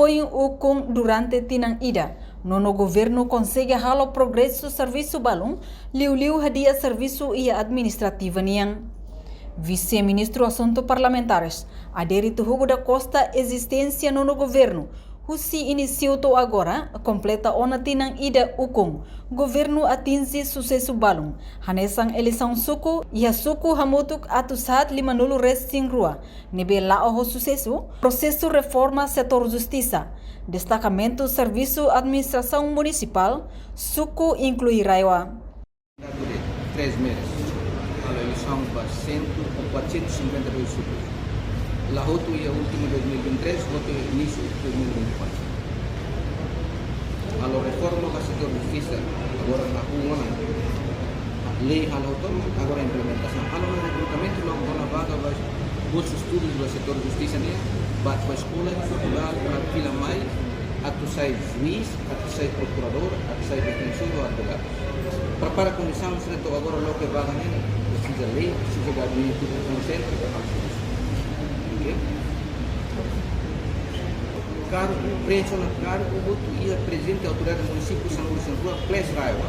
foi com durante tinang ida. Nono governo consegue halo progresso serviço balão, liu hadia serviço e administrativa niang. Vice-ministro Assuntos Parlamentares, Adérito Hugo da Costa, existência no governo. Husi iniciou agora, completa ona tinang ida ukong. Governo atinge sucesso balong. Hanesang eleição suku, e a suku hamutuk atusat limanulu resting rua. Nebe lao ho sucesso, processo reforma setor justiça. Destacamento Serviço Administração Municipal, suku inclui raiwa. 3 meses, a eleição para 452 sucos. La voto ia última 2023, voto início de 2024. A reforma do setor de justiça, agora na rua, lei autônoma, agora a implementação. A recrutamento, logo na vaga, os estudos do setor de justiça, bate para a escola, faculdade, para a fila mais, a tu sai juiz, a tu sai procurador, a tu sai defensor, advogado. Para a condição, agora logo que vaga, precisa lei, precisa de administração centro, cargo, preço na cargo, o voto ia presente a autoridade do município de São Luís de Rua, Ples Raiva,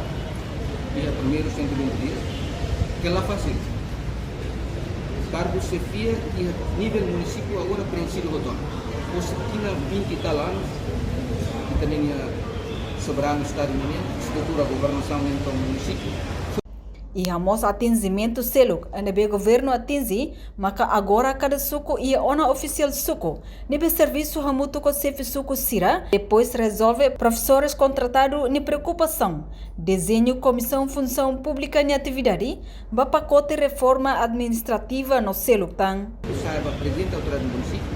ia primeiro 120 dias, que lá fácil. Cargo chefia e nível município agora preenchido o botão. Você tinha 20 e tal anos, e também ia soberano estado de estrutura, governação então município. E amos atingimento seluk, nebe governo atingi, maka agora cada suco ia ona oficial suco. Nebe serviço hamuto com chefe suco sira, depois resolve professores contratado ni preocupação. Desenho comissão função pública ni atividade, ba pacote reforma administrativa no seluk tang. Saiba presidente autoridade do município,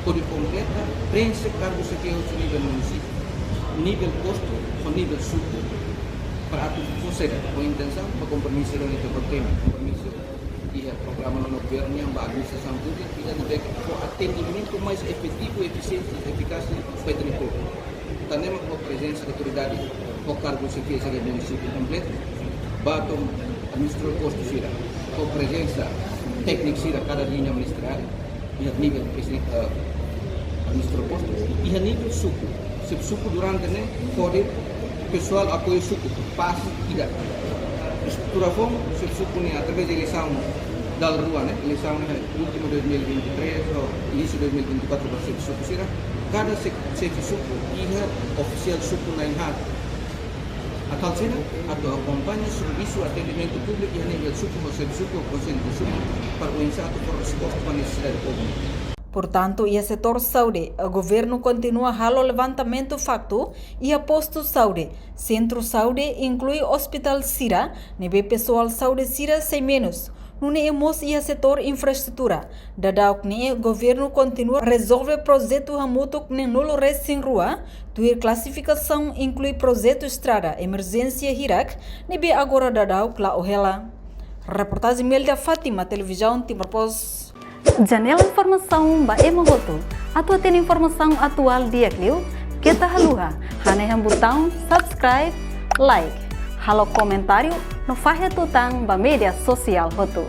código completa, preenche cargo chefe ao nível município, nível posto ou nível suco. Para atu fosse com intenção para compromisso dengan itu tema compromisso e programa no governo yang administração pública tidak diberi atendimento mais efetivo, eficiente, eficaz feito no povo. Também com a presença da autoridade, com cargo de chefia do município completo, batom administrador posto sira, com presença técnica sira cada linha ministerial e a nível administrador posto e a nível suco. Se suco durante né pode pessoal apoio suku pas tidak estrutura form se suku ni através da eleição da rua né eleição última 2023 ou início 2024 para se suku sira cada chefe suku ia oficial suku na inhat atal sira atau acompanha serviço atendimento público e nível suku ou chefe suku ou conselho de suku para o insato por resposta para necessidade pública. Portanto, e a setor saúde, o governo continua halo levantamento facto e a posto saúde. Centro saúde inclui hospital Sira, nebe pessoal saúde Sira sem menos. Nune emos e a setor infraestrutura. Dadauk ne governo continua resolve projeto hamutuk ne nulo res sem rua. Tuir classificação inclui projeto estrada, emergência Hirak, nebe agora dadauk la ohela. Reportagem Melda Fátima, televisão Timor Post. Janela informação ba emohoto. Atua tem informação atual dia kliu. Kita haluha. Haneham botão subscribe, like. Halo comentário no fahe tutang ba media sosial hotu.